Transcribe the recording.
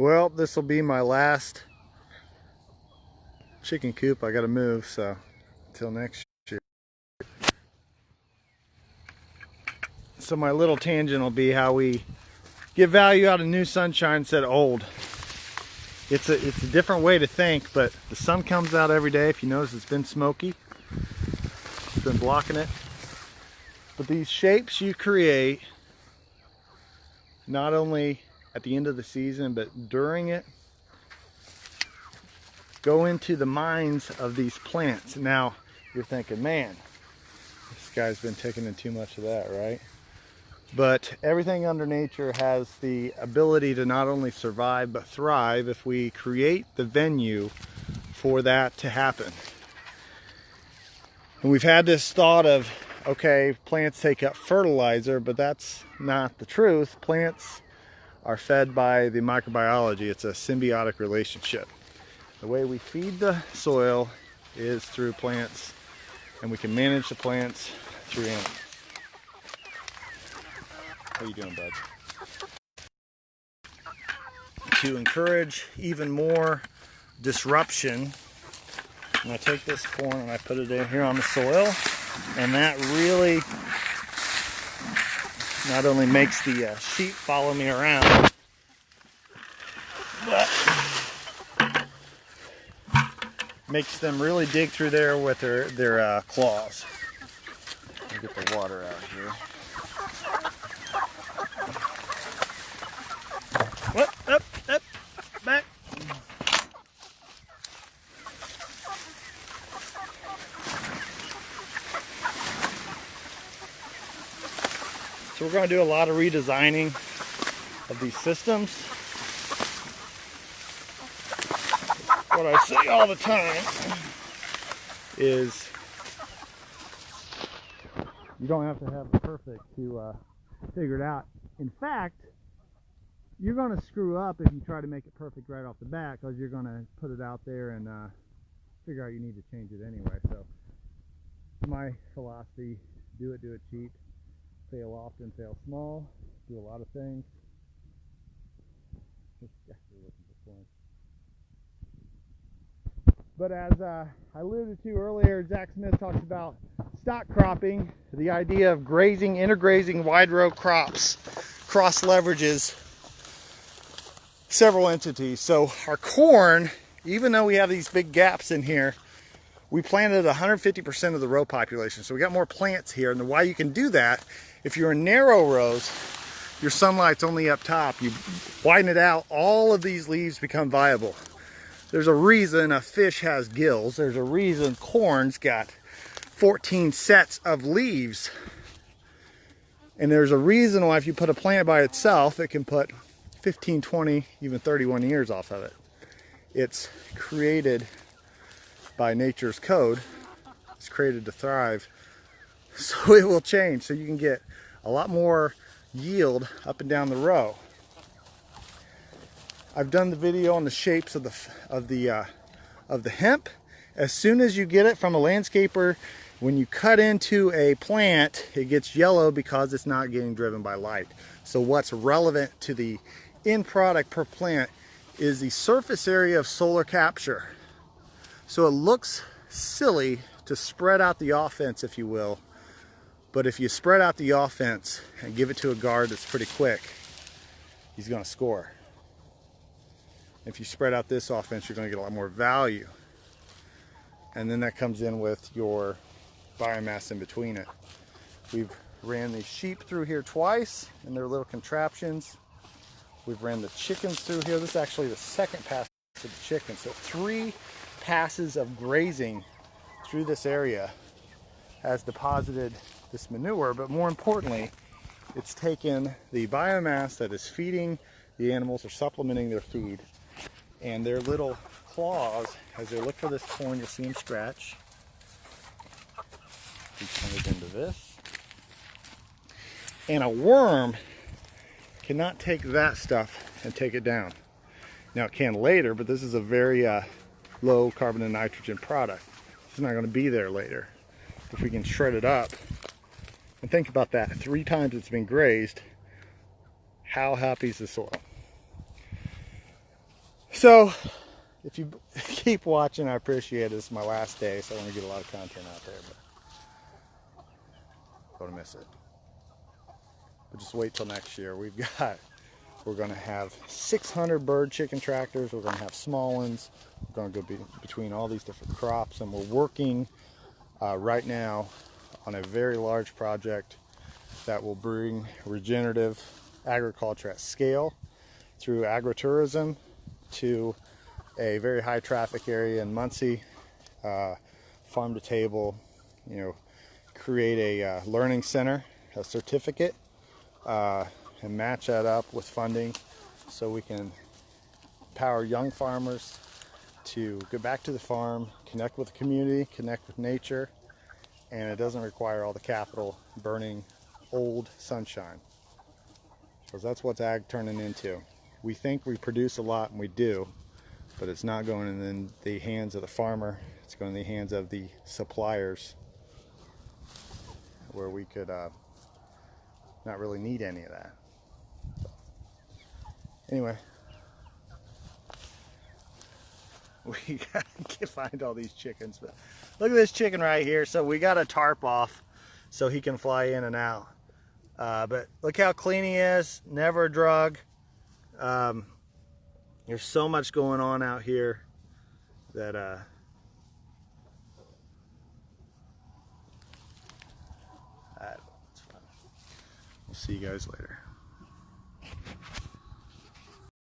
Well, this will be my last chicken coop. I gotta move, so until next year. So my little tangent will be how we get value out of new sunshine instead of old. It's a different way to think, but the sun comes out every day. If you notice, it's been smoky. It's been blocking it. But these shapes you create, not only at the end of the season, but during it, go into the minds of these plants. Now, you're thinking, man, this guy's been taking in too much of that, right? But everything under nature has the ability to not only survive, but thrive if we create the venue for that to happen. And we've had this thought of, okay, plants take up fertilizer, but that's not the truth. Plants are fed by the microbiology. It's a symbiotic relationship. The way we feed the soil is through plants, and we can manage the plants through animals. How you doing, bud? To encourage even more disruption, and I take this corn and I put it in here on the soil, and that really not only makes the sheep follow me around, but makes them really dig through there with their claws. Let me get the water out here. Up, back. So we're going to do a lot of redesigning of these systems. What I say all the time is you don't have to have it perfect to figure it out. In fact, you're going to screw up if you try to make it perfect right off the bat, because you're going to put it out there and figure out you need to change it anyway. So my philosophy, do it cheap, fail often, fail small, do a lot of things. But as I alluded to earlier, Zach Smith talks about stock cropping, the idea of grazing, intergrazing wide row crops, cross leverages several entities. So our corn, even though we have these big gaps in here, we planted 150% of the row population. So we got more plants here. And why you can do that, if you're in narrow rows, your sunlight's only up top. You widen it out, all of these leaves become viable. There's a reason a fish has gills. There's a reason corn's got 14 sets of leaves. And there's a reason why if you put a plant by itself, it can put 15, 20, even 31 years off of it. It's created by nature's code. It's created to thrive. So it will change. So you can get a lot more yield up and down the row. I've done the video on the shapes of the hemp. As soon as you get it from a landscaper, when you cut into a plant, it gets yellow because it's not getting driven by light. So what's relevant to the end product per plant is the surface area of solar capture. So it looks silly to spread out the offense, if you will, but if you spread out the offense and give it to a guard that's pretty quick, he's going to score. If you spread out this offense, you're going to get a lot more value. And then that comes in with your biomass in between it. We've ran the sheep through here twice in their little contraptions. We've ran the chickens through here. This is actually the second pass of the chickens. So 3 passes of grazing through this area has deposited this manure, but more importantly, it's taken the biomass that is feeding the animals or supplementing their feed, and their little claws, as they look for this corn, you'll see them scratch. We turn it into this. And a worm cannot take that stuff and take it down. Now it can later, but this is a very low carbon and nitrogen product. It's not going to be there later. If we can shred it up, and think about that, 3 times it's been grazed, how happy is the soil? So if you keep watching, I appreciate it. This is my last day, so I want to get a lot of content out there, but don't miss it. But just wait till next year. We're going to have 600 bird chicken tractors. We're going to have small ones. We're going to go between all these different crops, and we're working right now on a very large project that will bring regenerative agriculture at scale through agritourism to a very high traffic area in Muncie, farm to table, create a learning center, a certificate, and match that up with funding so we can empower young farmers to go back to the farm, connect with the community, connect with nature, and it doesn't require all the capital burning old sunshine, because that's what's ag turning into. We think we produce a lot, and we do, but it's not going in the hands of the farmer. It's going in the hands of the suppliers, where we could not really need any of that. So, anyway, we gotta find all these chickens. But look at this chicken right here. So we got a tarp off so he can fly in and out. But look how clean he is. Never a drug. There's so much going on out here that it's fun. We'll see you guys later.